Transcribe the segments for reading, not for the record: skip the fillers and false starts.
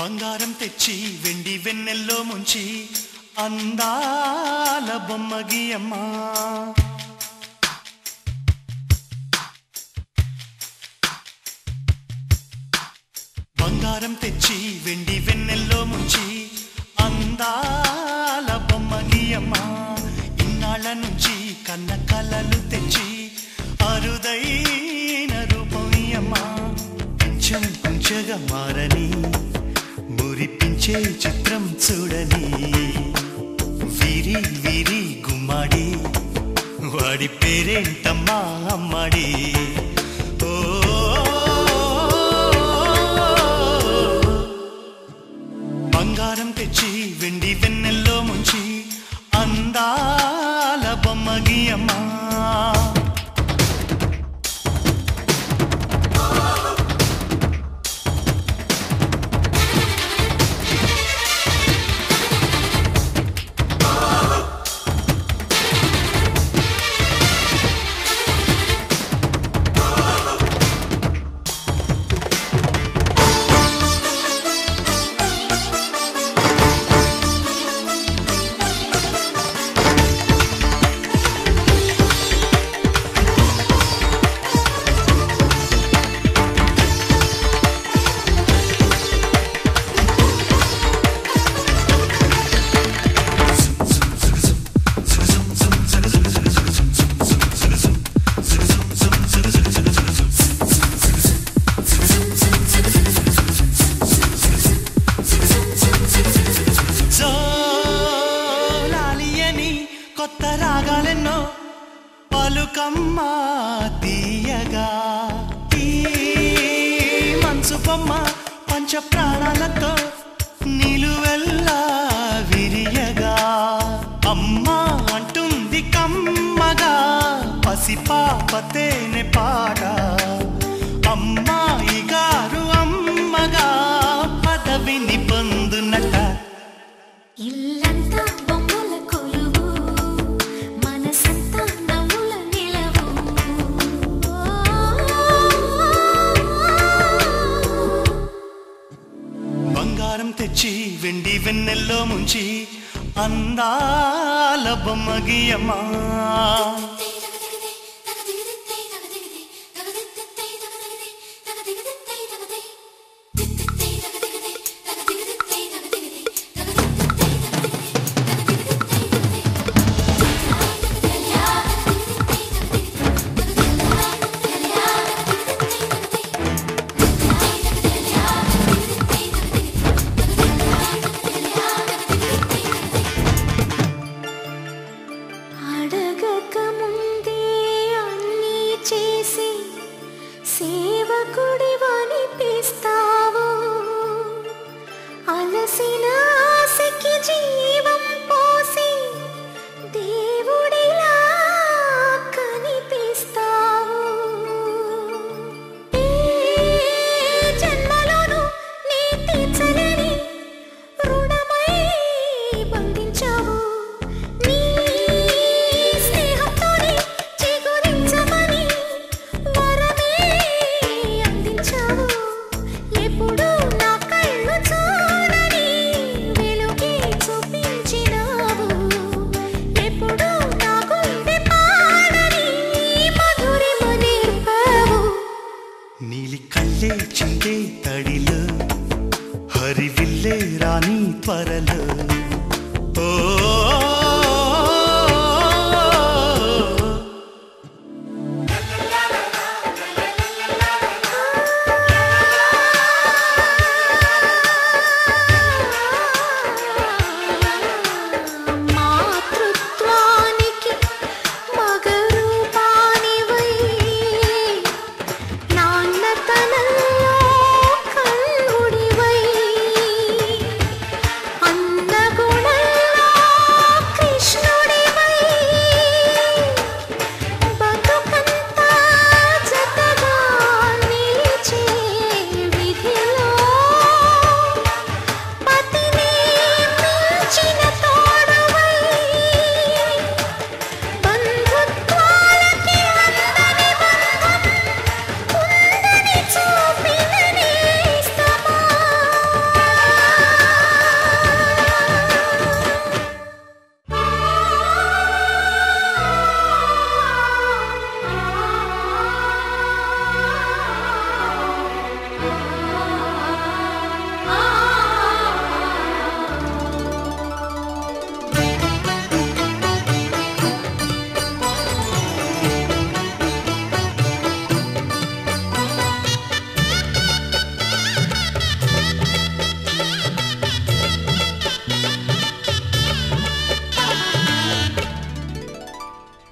బంగారం తెచ్చి వెండి వెన్నెల్లో ముంచి అందాల బొమ్మగియమ్మ బంగారం తెచ్చి వెండి వెన్నెల్లో ముంచి అందాల బొమ్మగియమ్మ ఇన్నాళ్ళ నుంచి కన్న కలలు తెచ్చి అరుదైన రూపమియమ్మ కొంచెం కొంచెంగా మారని మురిపించే చిత్రం చూడని వీరి వీరి గుమ్మాడి వాడి పేరేంటమ్మా అమ్మాడి ఓ బంగారం తెచ్చి వెండి వెన్నెల్లో ముంచి అందాల బొమ్మగియమ్మా కొత్త రాగాలెన్నో పలుకమ్మ తీయగా ఈ మనసు బొమ్మ పంచ ప్రాణాలతో నిలువెల్లా విరియగా అమ్మ అంటుంది కమ్మగా పసిపాపతేనే పాట అమ్మాయి గారు అమ్మగా పదవిని పొందునట ఇల్లంతా బొమ్మల కొలువు మనసంతా నవ్వుల నిలవు బంగారం తెచ్చి వెండి వెన్నెల్లో ముంచి అందాల బొమ్మగియమ్మా సేవకుడివనిపిస్తావు అలసిన ఆశకి జీవం పోసి దేవుడిలా కనిపిస్తావు ఏ జన్మలోనూ నీ తీర్చలేని రుణమై బంధించావు నీ స్నేహంతోనే చిగురించమని వరమే అందించావు ఎప్పుడు నా కళ్ళు చూడని వెలుగే చూపించినావు ఎప్పుడు నా గుండె పాడని మధురిమ నేర్పావు నీలి కళ్ళే చిందే తడిలో హరివిల్లే రాణి త్వరలో ఓ మాతృత్వానికి మగరూపానివై నాన్నతనంలో కన్నుడివై అన్నగుణంలో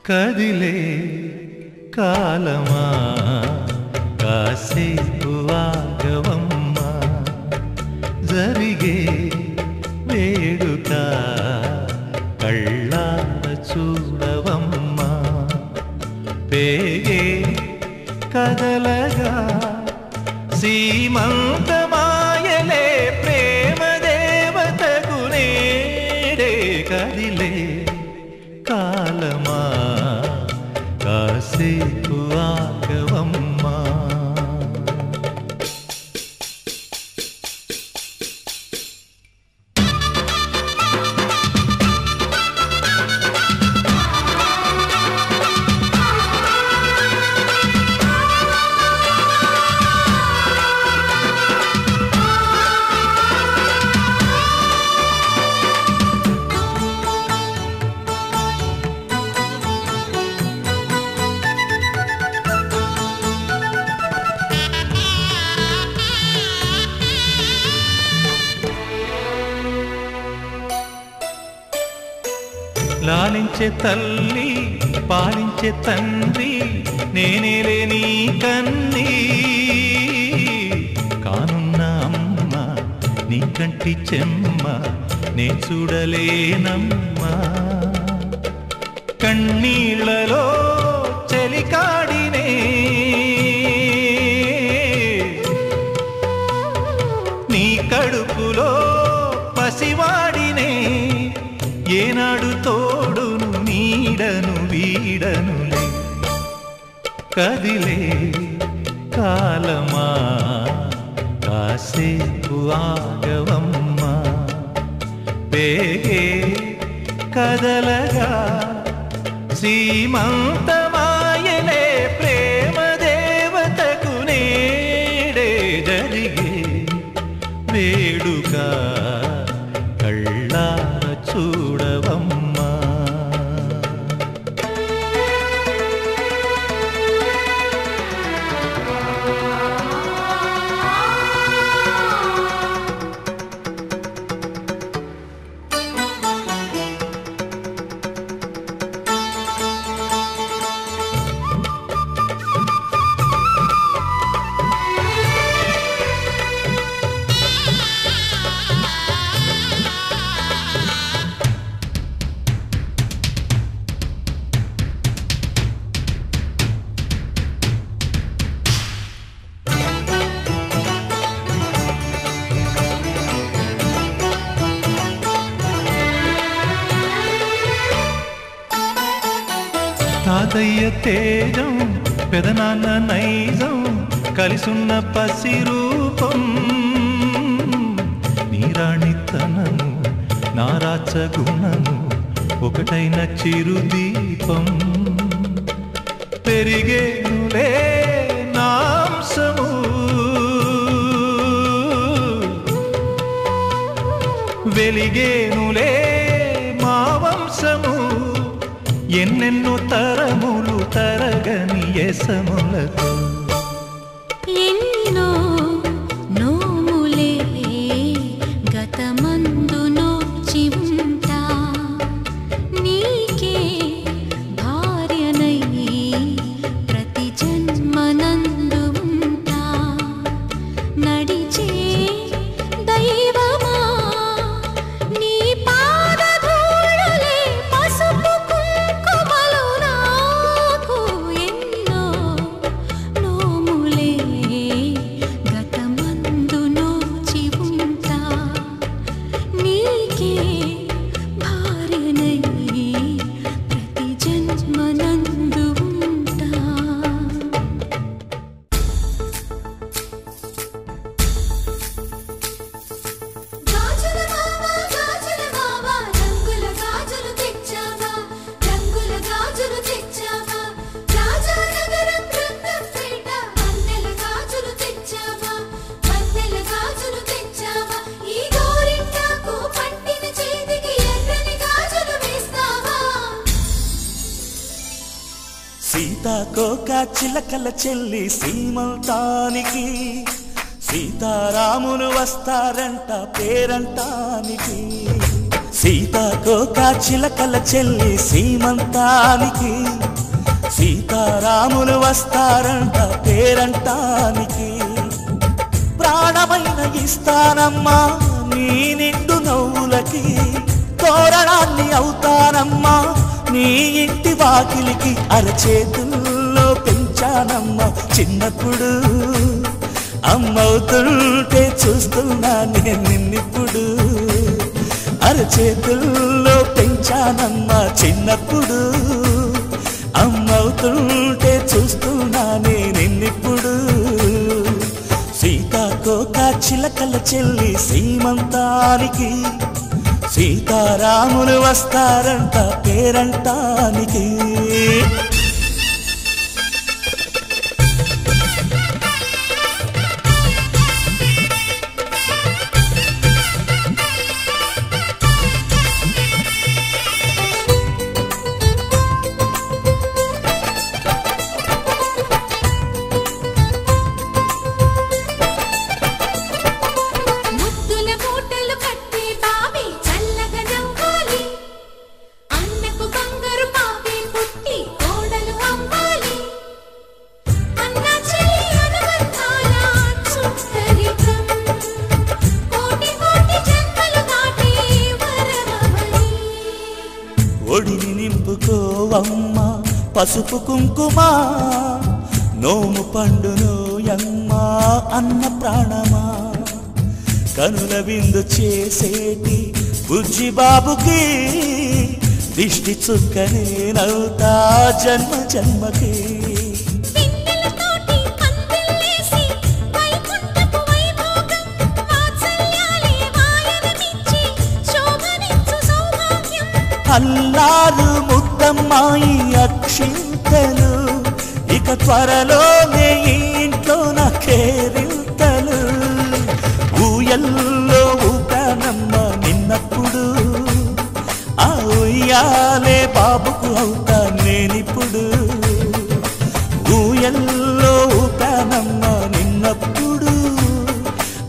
కదిలే కాలమా కాసేపు ఆగవమ్మా జరిగే వేడుక కళ్ళార చూడవమ్మా పేగే కదలగా సీమంతమాయలే ప్రేమ దేవతకు నేడే కదిలే కాలమా కాసేపు ఆగవమ్మా లాలించే తల్లి పాలించే తండ్రి నేనేలే నీ కన్నీ కానున్న అమ్మ నీ కంటి చెమ్మ నే చూడలేనమ్మా కన్నీళ్లలో చెలికాడినే నీ కడుపులో పసివాడినే ఏనాడు తోడును నీడను వీడనులే కదిలే కాలమా కాసేపు ఆగవమ్మా పేగే కదలగా సీమంతమాయలే ప్రేమ దేవతకు నేడే జరిగే వేడుక కళ్ళార చూడవమ్మా తాతయ్య తేజం పెదనాన్న నైజం కలిసున్న పసి రూపం నీరాణితనము నారాచ గుణము ఒకటైన చిరుదీపం పెరిగేనులే నాంసము వెలిగేనులే మా వంశము ఎన్నెన్నో తరములు తరగని యసములతో ఎన్నో నోములే గతమందు నోచి ఉంటా నీకే భార్యనై ప్రతి జన్మనందు ఉంటా నడిచే దైవమా నీ పాదధూళులే పసుపు కుంకుమలు నాకు ఎన్నో నోములే గతమందు నోచి ఉంటా నీకే భార్యనై ప్రతి జన్మనందు ఉంటా గాజుల మావా రంగుల గాజులు తెచ్చావా రంగుల గాజులు తెచ్చావా రాజానగరం రంగంపేట వన్నెల గాజులు తెచ్చావా వన్నెల గాజులు తెచ్చావా ఈ గోరింటాకు పట్టిన చేతికి ఎర్రని గాజులు వేస్తావా సీతాకోక చిలకల చెల్లి సీమంతానికి సీతారాములు వస్తారంట పేరంటానికి సీతాకోక చిలకల చెల్లి సీమంతానికి సీతారాములు వస్తారంట పేరంటానికి ప్రాణమైన ఇస్తానమ్మా నీ నిండు నవ్వులకి తోరణాన్ని అవుతానమ్మా నీ ఇంటి వాకిలికి అరచేతుల్లో పెంచానమ్మా చిన్నప్పుడు అమ్మవుతుంటే చూస్తున్నా నేను నిన్నిప్పుడు అరచేతుల్లో పెంచానమ్మా చిన్నప్పుడు అమ్మవుతుంటే చూస్తున్నా నేనిప్పుడు సీతాకోక చిలకల చెల్లి సీమంతానికి సీతారాములు వస్తారంట పేరంటానికి ఒడిని నింపుకోవమ్మ పసుపు కుంకుమ నోము పండునోయమ్మ అన్న ప్రాణమా కనుల విందు చేసేటి బుజ్జి బాబుకి దిష్టి చుక్కనేనవుతా జన్మ జన్మకి అల్లారు ముద్దమ్మాయి అక్షింతలు ఇక త్వరలోనే ఇంట్లో నా కేరింతలు ఊయల్లో ఊపానమ్మ నిన్నప్పుడు ఆ ఉయ్యాలే బాబుకు అవుతా నేనిప్పుడు ఊయల్లో ఊపానమ్మ నిన్నప్పుడు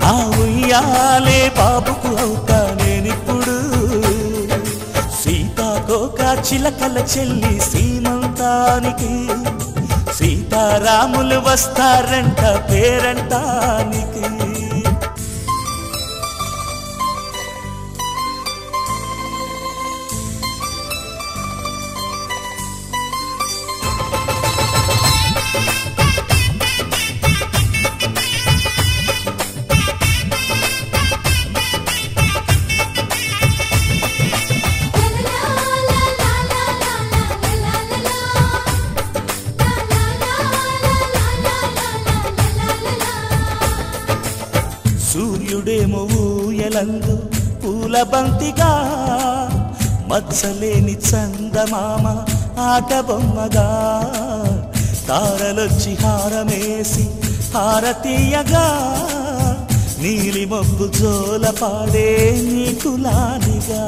ఆ ఉయ్యాలే బాబుకు అవుతా నేనిప్పుడు సీతాకోక చిలకల చెల్లి సీమంతానికి సీతారాములు వస్తారంట పేరంటానికి సూర్యుడేమో ఊయలందు పూల బంతిగా మచ్చలేని చందమామ ఆట బొమ్మగా తారలొచ్చి హారమేసి హారతీయగా నీలి మబ్బు జోల పాడే నీకులానిగా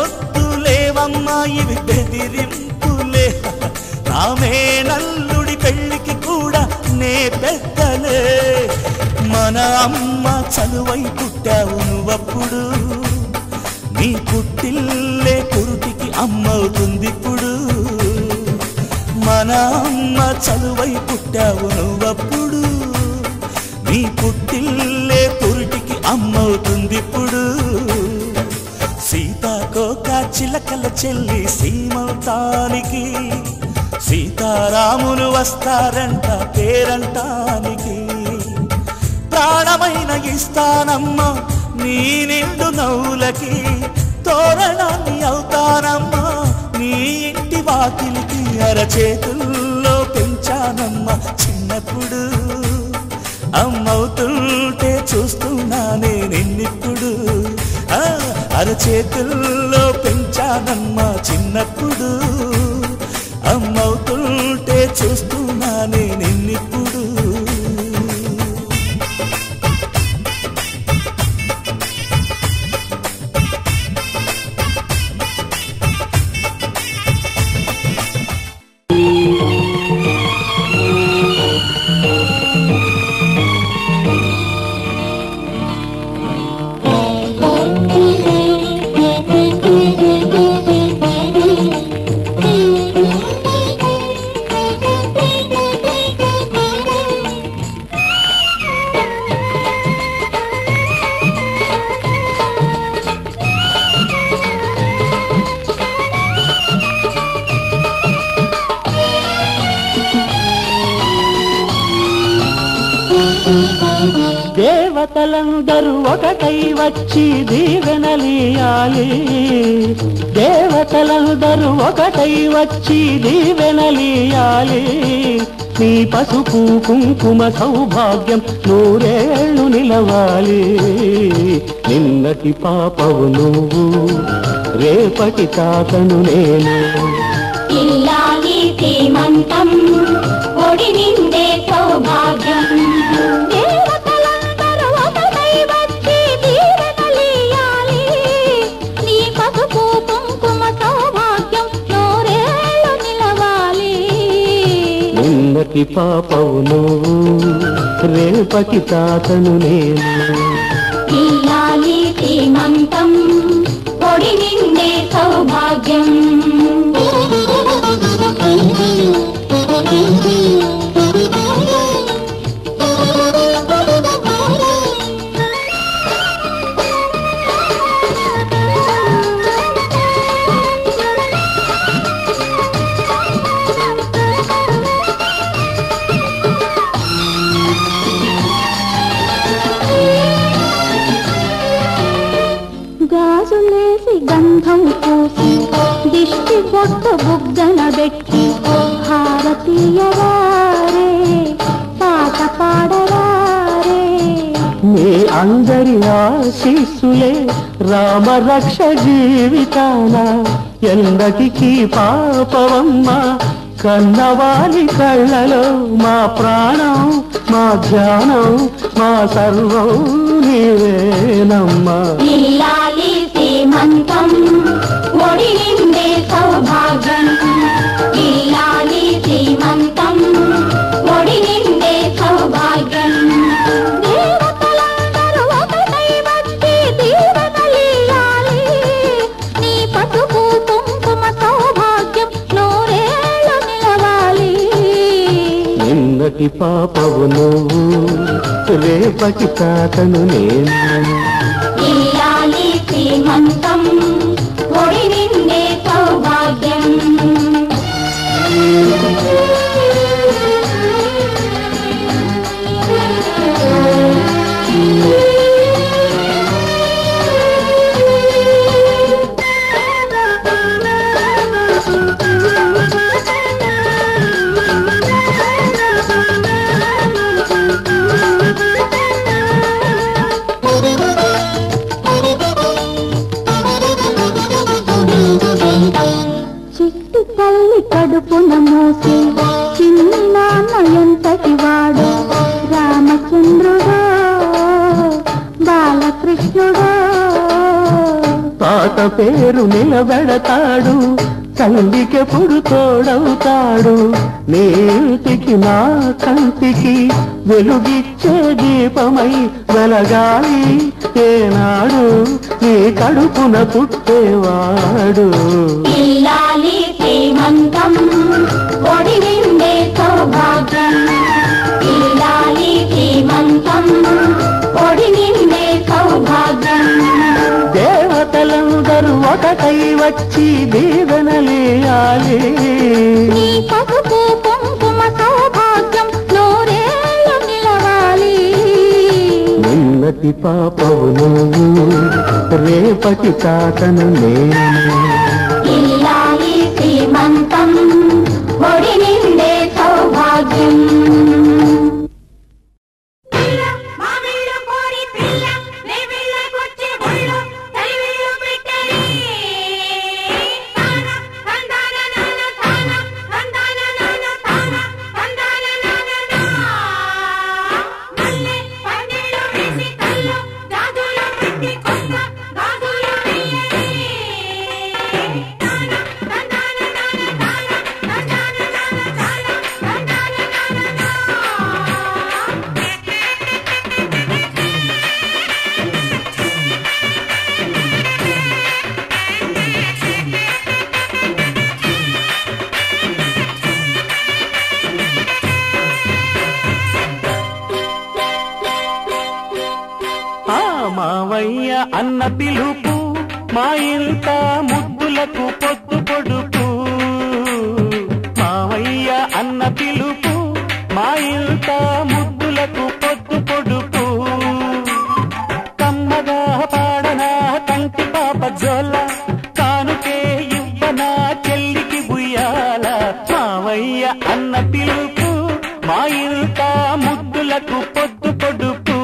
భయమొద్దులేవమ్మా ఇవి బెదిరింపులే రామే నల్లుడి పెళ్ళికి కూడా నే పెద్దలే మన అమ్మ చలువై పుట్టావు నువ్వప్పుడు నీ పుట్టిల్లే పురుటికి అమ్మవుతుందిప్పుడు మన అమ్మ చలువై పుట్టావు నువ్వప్పుడు నీ పుట్టిల్లే పురుటికి అమ్మవుతుందిప్పుడు సీతాకోక చిలకల చెల్లి సీమంతానికి సీతారాములు వస్తారంట పేరంటానికి ప్రాణమైన ఇస్తానమ్మా నీ నిండు నవ్వులకి తోరణాన్ని అవుతానమ్మా నీ ఇంటి వాకిలికి అరచేతుల్లో పెంచానమ్మా చిన్నప్పుడు అమ్మవుతుంటే చూస్తున్నా నేనిప్పుడు అరచేతుల్లో పెంచానమ్మా చిన్నప్పుడు అమ్మవుతుంటే చూస్తున్నా నేనిప్పుడు దేవతలందరూ ఒకటై వచ్చి దీవెనలియాలి, దేవతలందరూ ఒకటై వచ్చి దీవెనలియాలి. నీ పసుపు కుంకుమ సౌభాగ్యం నూరేళ్ళు నిలవాలి. నిన్నటి పాపవు నువ్వు, రేపటి తాతను నేను. ఇల్లాలి శ్రీమంతం ఒడి నిండే సౌభాగ్యం. దేవతలందరూ ఒకటై వచ్చి దీవెనలియాలి. నీ పసుపు కుంకుమ సౌభాగ్యం నూరేళ్ళు నిలవాలి. నిన్నటి పాపవు నువ్వు, రేపటి తాతను నేను. ఇల్లాలి శ్రీమంతం ఒడి నిండే సౌభాగ్యం. గాజులేసి గంధం పూసి దిష్టి బొట్టు బుగ్గన పెట్టి హారతీయరారే పాట పాడరారే. మీ అందరి ఆశీస్సులే రామరక్ష జీవితాన ఎందటికీ పాపవమ్మ. కన్నవాలి కళ్ళలో మా ప్రాణం, మా ధ్యానం, మా సర్వం నీవేనమ్మా. ఇల్లాలి శ్రీమంతం ఒడి నిండే సౌభాగ్యం. ఇల్లాలి శ్రీమంతం ఒడి నిండే సౌభాగ్యం. దేవతలందరూ ఒకటై వచ్చి దీవెనలియాలి. నీ పసుపు కుంకుమ సౌభాగ్యం నూరేళ్ళు నిలవాలి. నిన్నటి పాపవు నువ్వు, రేపటి తాతను నేను. ఇల్లాలి శ్రీమంతం ఒడి నిండే సౌభాగ్యం. చిట్టి తల్లి కడుపున మోసి చిన్ని నాన్న ఎంతటి వాడు. రామచంద్రుడో బాలకృష్ణుడో తాత పేరు నిలబెడతాడు, తల్లికెప్పుడు తోడవుతాడు. నీ ఇంటికి నా కంటికి వెలుగిచ్చే దీపమై వెలగాలి ఏనాడు నీ కడుపున పుట్టేవాడు. ఇల్లాలి శ్రీమంతం ఒడి నిండే సౌభాగ్యం. ఇల్లాలి శ్రీమంతం ఒడి నిండే సౌభాగ్యం. దేవతలందరూ ఒకటై వచ్చి దీవెనలియాలి. నీ పసుపు కుంకుమ సౌభాగ్యం నూరేళ్ళు నిలవాలి. నిన్నటి పాపవు నువ్వు, రేపటి తాతను నేను. ఇల్లాలి శ్రీమంతం ఒడి నిండే సౌభాగ్యం. మావయ్య అన్న పిలుపు మా ఇంట ముద్దులకు పొద్దు పొడుపు. మావయ్య అన్న పిలుపు మా ఇంట ముద్దులకు పొద్దు పొడుపు. అన్న పిలుపు మా ఇంట ముద్దులకు పొద్దు పొడుపు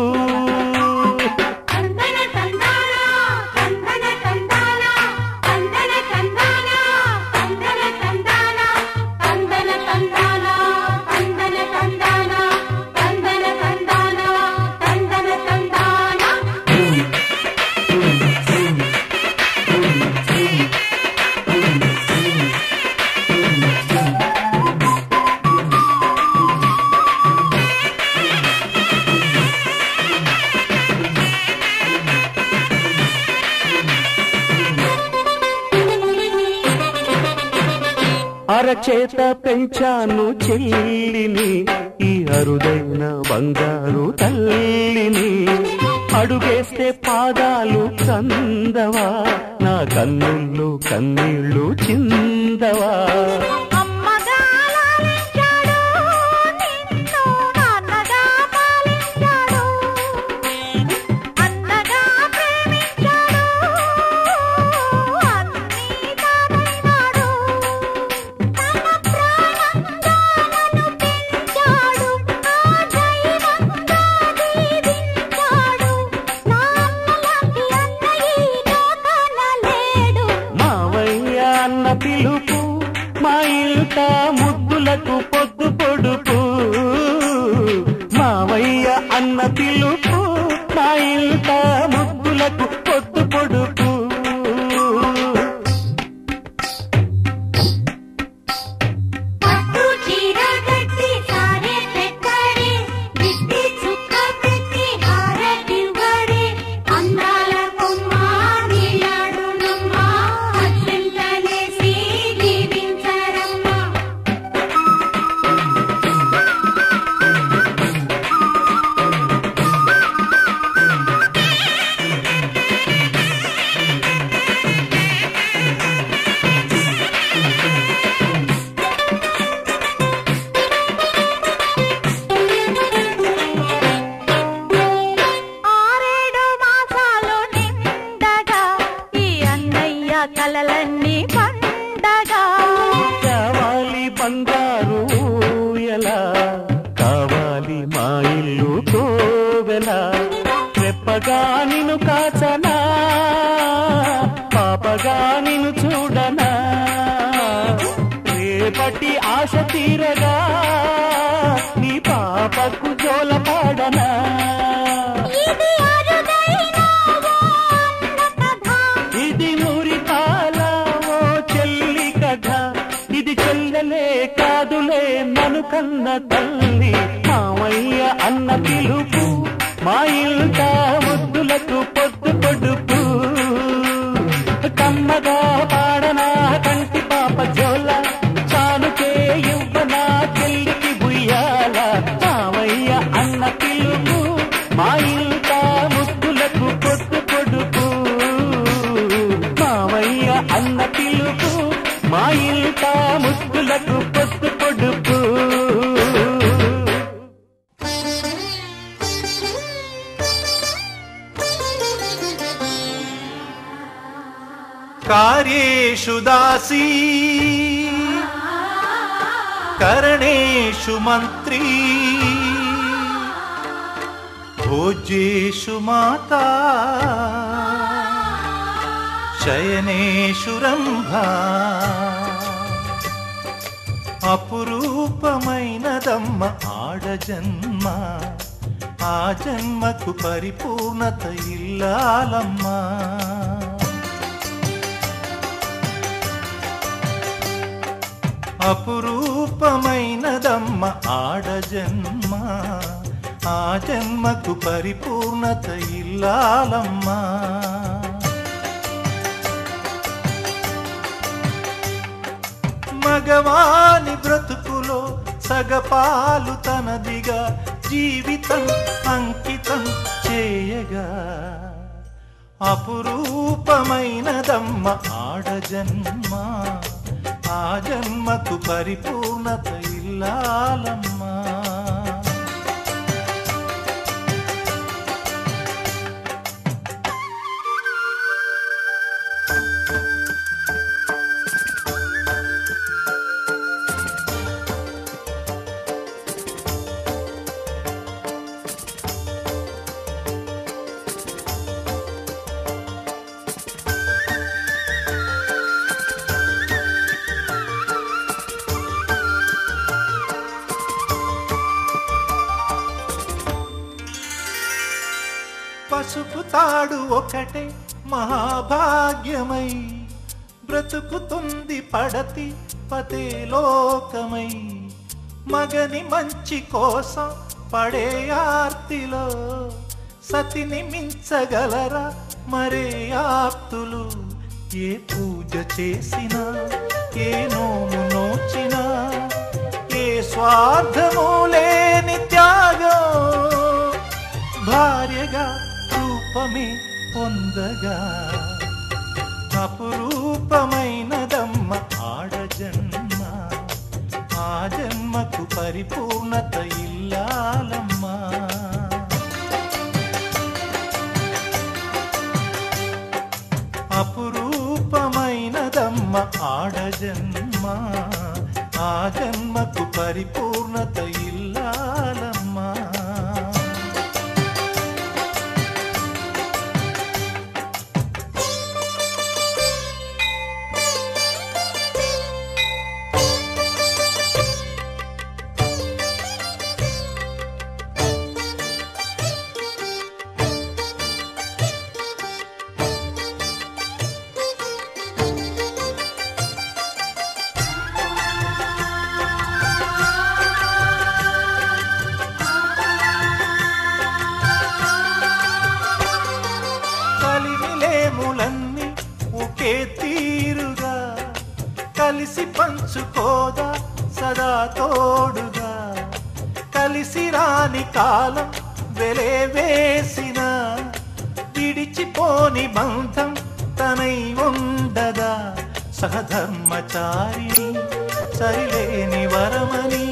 అరచేత పెంచాను చెల్లిని ఈ అరుదైన బంగారు తల్లిని అడుగేస్తే పాదాలు కందవా నా కన్నుళ్ళు కన్నీళ్ళు చిందవా పిలుపు మా ఇంట ముద్దులకు పొద్దు పొడుపు మావయ్య అన్న పిలుపు మా ఇంట ముద్దులకు పొద్దు పొడుపు కలలన్నీ పండగా కావాలి బంగారు ఎలా కావాలి మా ఇల్లు కోవెలా రెప్పగా నిన్ను కాచనా పాపగా నిన్ను చూడనా రేపటి ఆశ తీరగా నీ పాపకు జోల పాడనా ఇది చెల్లెలే కాదులే నన్ను కన్న తల్లి మావయ్య అన్న పిలుపు మా ఇంట ముద్దులకు పొద్దు పొడుపు కమ్మగా పాడనా కంటి పాప జోల చాలుకే ఇవ్వనా చెల్లికి బుయ్యాల మావయ్య అన్న పిలుపు మా ఇంట ముద్దులకు పొద్దు పొడుపు మావయ్య అన్న పిలుపు మా ఇంట ముద్దులకు పొద్దు పొడుపు కార్యేషు దాసీ కరణేషు మంత్రీ భోజ్యేషు మాతా శయనేషు రంభా అపురూపమైనదమ్మ ఆడజన్మ ఆ జన్మకు పరిపూర్ణత ఇల్లాలమ్మా అపురూపమైనదమ్మ ఆడజన్మ ఆ జన్మకు పరిపూర్ణత ఇల్లాలమ్మా మగవాని బ్రతుకులో సగపాలు తనదిగా జీవితం అంకితం చేయగా అపురూపమైనదమ్మ ఆడజన్మ ఆ జన్మకు పరిపూర్ణత ఇల్లాలమ్మా పసుపు తాడు ఒకటే మహాభాగ్యమై బ్రతుకుతుంది పడతి పతే లోకమై మగని మంచి కోసం పడే ఆర్తిలో సతిని మించగలరా మరే ఆప్తులు ఏ పూజ చేసినా ఏ నోము నోచినా ఏ స్వార్థము లేని త్యాగం భార్యగా రూపమే పొందగా అపురూపమైనదమ్మ ఆడజన్మ ఆ జన్మకు పరిపూర్ణత ఇల్లాలమ్మా అపురూపమైనదమ్మ ఆడజన్మ ఆ జన్మకు పరిపూర్ణత ఇల్లాలమ్మా కలిమిలేములన్నీ ఒకే తీరుగా కలిసి పంచుకోదా సదా తోడుగా కలిసి రాని కాలం వెలే వేసిన విడిచిపోని బంధం తనై ఉండదా సహధర్మచారిని సరిలేని వరమని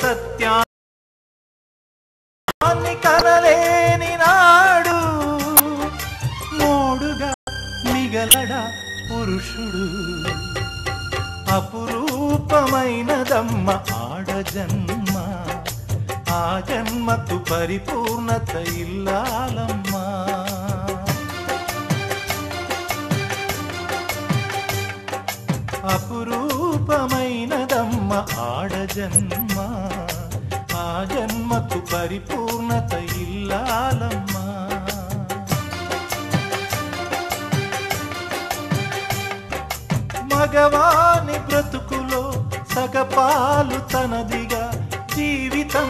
సత్యాన్ని కనలేని నాడు మూడుగా మిగలడా పురుషుడు అపురూపమైనదమ్మ ఆడజన్మ ఆ జన్మకు పరిపూర్ణత ఇల్లాలమ్మా అపురూపమైనదమ్మ ఆడజన్మ ఆ జన్మకు పరిపూర్ణత ఇల్లాలమ్మా మగవాని బ్రతుకులో సగపాలు తనదిగా జీవితం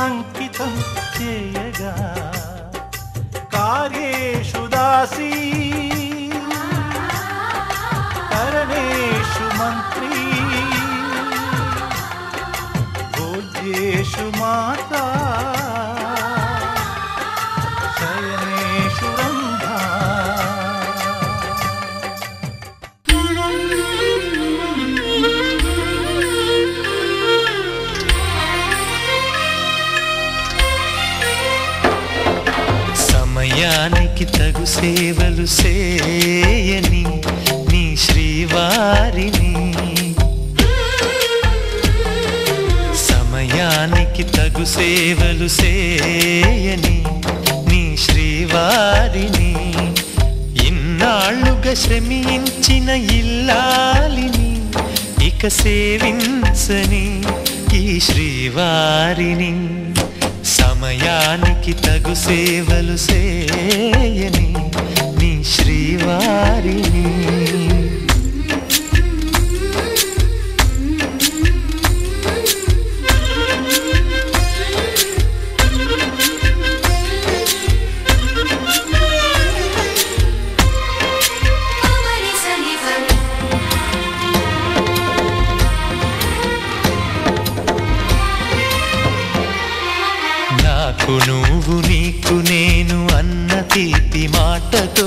అంకితం చేయగా కార్యేషు దాసీ కరణేషు మంత్రీ భోజ్యేషు మాతా శయనేషు రంభా సమయానికి తగు సేవలు చేయని నీ శ్రీవారిని సమయానికి తగు సేవలు చేయని నీ శ్రీవారిని ఇన్నాళ్ళుగా శ్రమించిన ఇల్లాలిని ఇక సేవించని ఈ శ్రీవారిని సమయానికి తగు సేవలు చేయని నీ శ్రీవారిని నాకు నువ్వు నీకు నేను అన్న తీపి మాటతో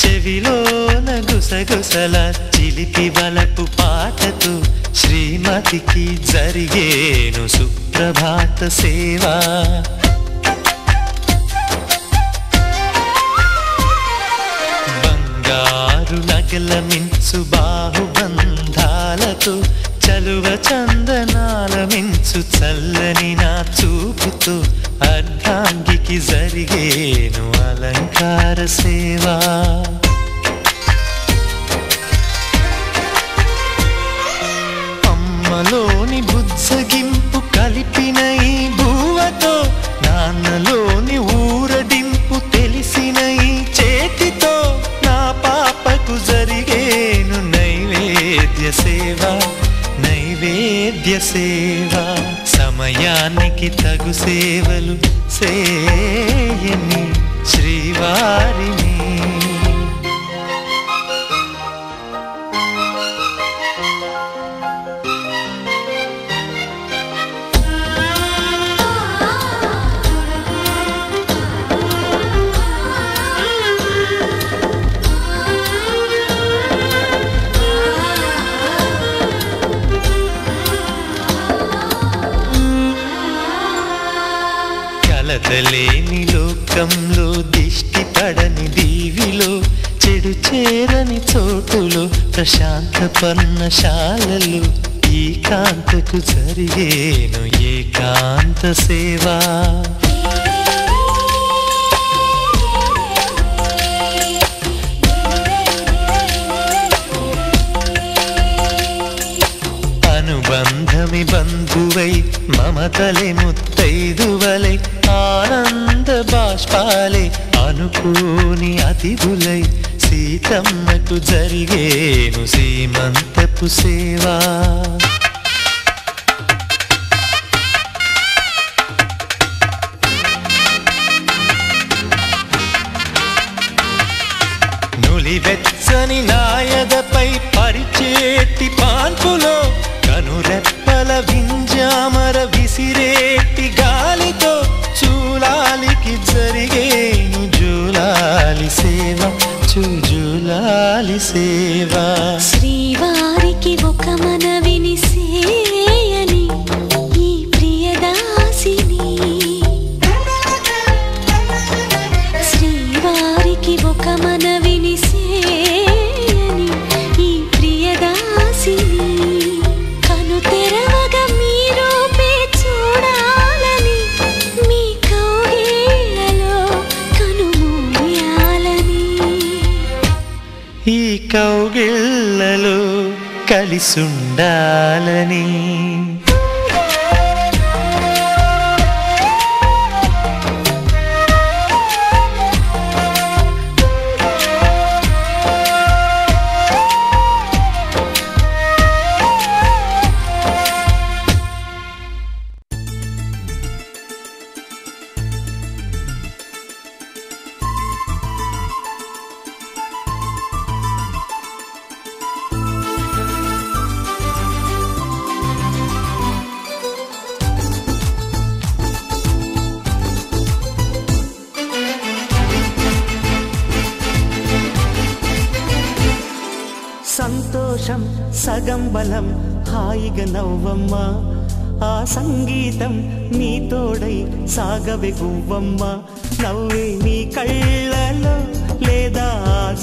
చెవిలోన గుసగుసల చిలిపి వలపు పాటతో శ్రీమతికి జరిగేను సుప్రభాత సేవా బంగారు నగల మించు బాహుబంధాలతో చలువ చందనాల మించు చల్లని నా చూపుతో అర్ధాంగికి జరిగేను అలంకార సేవా అమ్మలోని బుజ్జగింపు కలిపిన ఈ భూవతో నాన్నలోని ఊరడింపు తెలిసి నైవేద్య సేవ సమయానికి తగు సేవలు సేయని శ్రీవారిని కలతలేని లోకంలో దిష్టి పడని దీవిలో చెడు చేరని చోటులో ప్రశాంత పర్ణశాలలు ఈ కాంతకు జరిగేను ఏకాంత సేవా అనుబంధమి బంధువై మమతలే ముత్తైదువలై ఆనంద బాష్పాలే అనుకోని అతిథులై సీతమ్మకు జరిగేను సీమంతపు సేవా నులివెచ్చని నాయదపై పరిచేటి పాన్పులో కనురెప్పల వింజామర విసిరేటి గాలితో చూలాలికి జరిగేను జూలాలి సేవ జూలాలి సేవ శ్రీవారికి ఒక మనవిని సేయని ఈ ప్రియదాసిని శ్రీవారికి ఒక మనవిని సేయని ఈ ప్రియదాసిని కను తెరవగా మీరు చూడాలని మీ కౌగిళ్ళలో కనుమూయాలని ఈ కౌగిళ్ళలో కలిసుండాలని సంతోషం సగం బలం హాయిగా నవ్వమ్మా ఆ సంగీతం నీ తోడై సాగవే గువ్వమ్మ నవ్వే నీ కళ్ళలో లేదా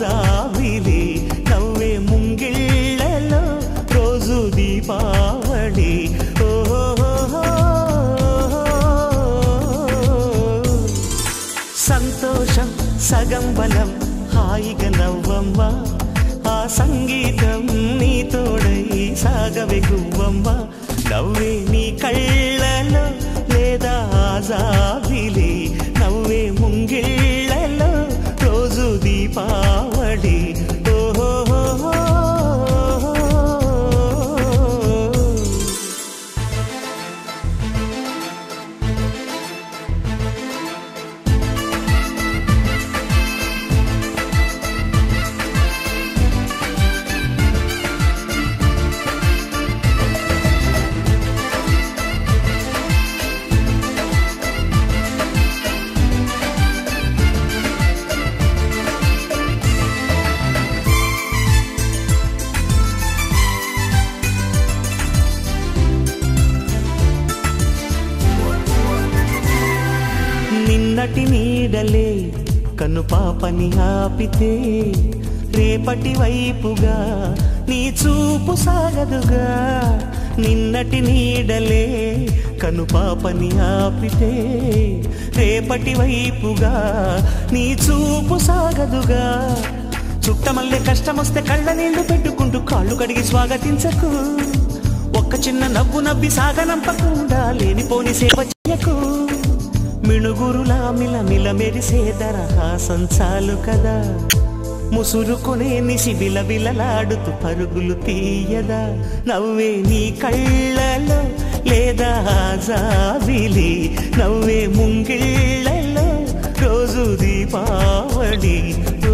జాబిలి నవ్వే ముంగిళ్ళలో రోజు దీపావళి సంతోషం సగం బలం హాయిగా నవ్వమ్మ ఆ సంగీతం నీ తోడై సాగవే గువ్వమ్మ నవ్వే నీ కళ్ళలో లేదా జాబిలి నవ్వే ముంగిళ్ళలో రోజు దీపావళి నిన్నటి నీడలే కను పాపని ఆపితే రేపటి వైపుగా నీ చూపు సాగదుగా నిన్నటి నీడలే కను పాపని ఆపితే రేపటి వైపుగా నీ చూపు సాగదుగా చుట్టమల్లే కష్టమొస్తే కళ్ళ నీళ్లు పెట్టుకుంటూ కాళ్ళు కడిగి స్వాగతించకు ఒక్క చిన్న నవ్వు నవ్వి సాగనంపకుండా లేనిపోని సేవ చెయ్యకు మిణుగురులా మిలమిల మెరిసే దరహాసం చాలు కదా ముసురుకునే నిసి బిలబిలలాడుతూ పరుగులు తీయదా నవ్వే నీ కళ్ళలో లేదా జాబిలి నవ్వే ముంగిళ్ళలో రోజు దీపావళి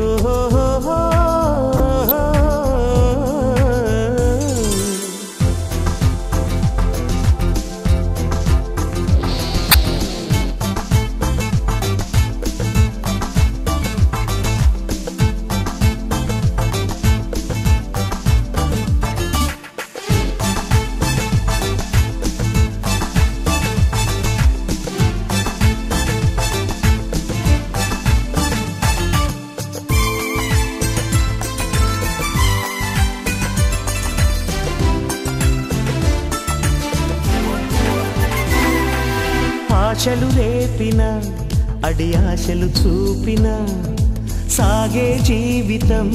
ఓహో ఆశలు రేపిన అడి ఆశలు చూపిన సాగే జీవితం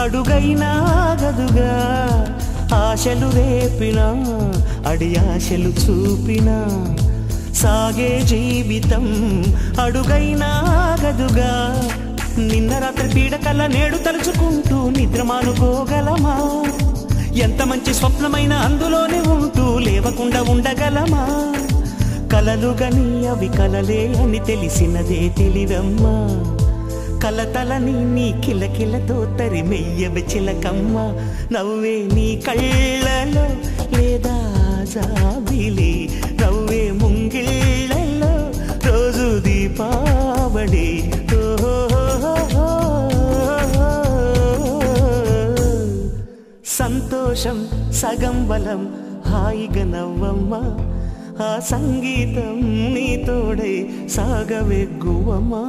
అడుగైనా గదుగా ఆశలు రేపిన అడి ఆశలు చూపిన సాగే జీవితం అడుగైనా గదుగా నిన్న రాత్రి పీడకల నేడు తలుచుకుంటూ నిద్రమానుకోగలమా ఎంత మంచి స్వప్నమైన అందులోనే ఉంటూ లేవకుండా ఉండగలమా కలలుగని అవి కలలే అని తెలిసినదే తెలివమ్మా కలతలని నీ కిలకిలతో తరిమెయ్యవి చిలకమ్మ నవ్వే నీ కళ్ళలో లేదా జాబిలి నవ్వే ముంగిళ్ళలో రోజు దీపావళి సంతోషం సగం బలం హాయిగా నవ్వమ్మా ఆ సంగీతం నీ తోడై సాగవెగ్గువమా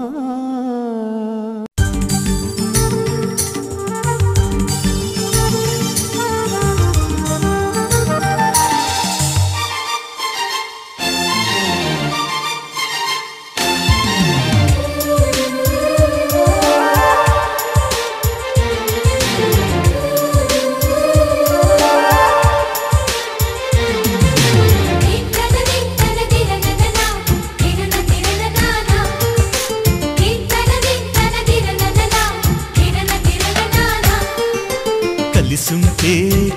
కలిసుంటే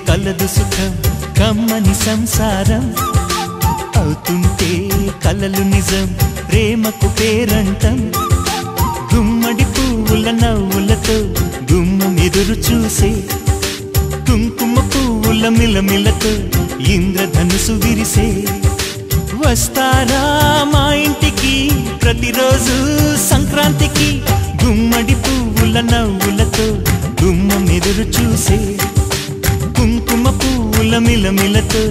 కలదు సుఖం కమ్మని సంసారం అవుతుంటే కలలు నిజం ప్రేమకు పేరంటం గుమ్మడి పువ్వుల నవ్వులతో గుమ్మం ఎదురు చూసే కుంకుమ పువ్వుల మిలమిలతో ఇంద్రధనుసు విరిసే వస్తారా మా ఇంటికి ప్రతిరోజు సంక్రాంతికి గుమ్మడి పువ్వుల నవ్వులతో గుమ్మం ఎదురు చూసే కుంకుమ పువ్వుల మిలమిలతో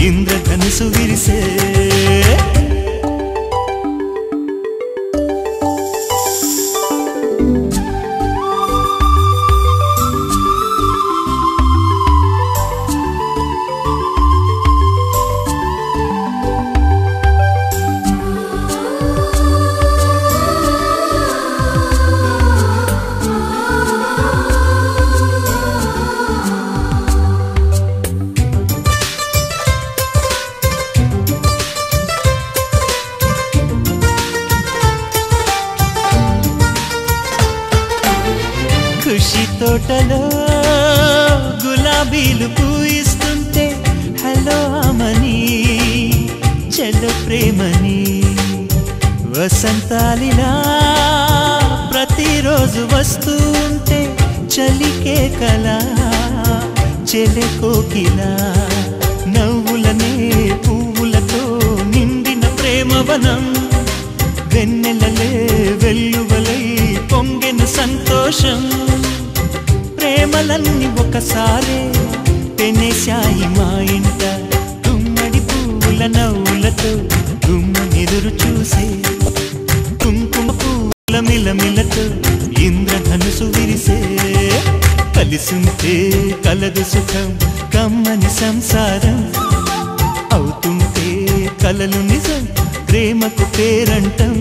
ఇంద్రధనుసు విరిసే ఖుషి తోటలో గులాబీలు పూయిస్తుంటే హలో అమని చెల్లు ప్రేమని వసంతాలిలా ప్రతిరోజు వస్తూ ఉంటే చలికే కలా చెలె కోకిలా నవ్వులనే పువ్వులతో నిండిన ప్రేమవనం వెన్నెలలే వెల్లువలై పొంగెను సంతోషం ప్రేమలన్నీ ఒకసారే పెనేశాయి మా ఇంట గుమ్మడి పువ్వుల నవ్వులతో గుమ్మం ఎదురు చూసే కుంకుమ పువ్వుల మిలమిలతో ఇంద్రధనుసు విరిసే కలిసుంటే కలదు సుఖం కమ్మని సంసారం అవుతుంటే కలలు నిజం ప్రేమకు పేరంటం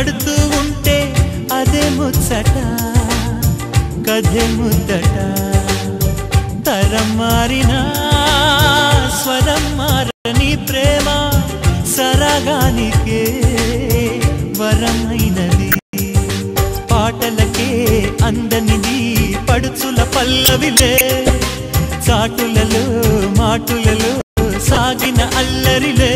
పడుతూ ఉంటే అదే ముచ్చట కథే ముద్దట తరం మారినా స్వరం మారని ప్రేమ సరగానికే వరమైనది పాటలకే అందనిది పడుచుల పల్లవిలే చాటులలో మాటులలో సాగిన అల్లరిలే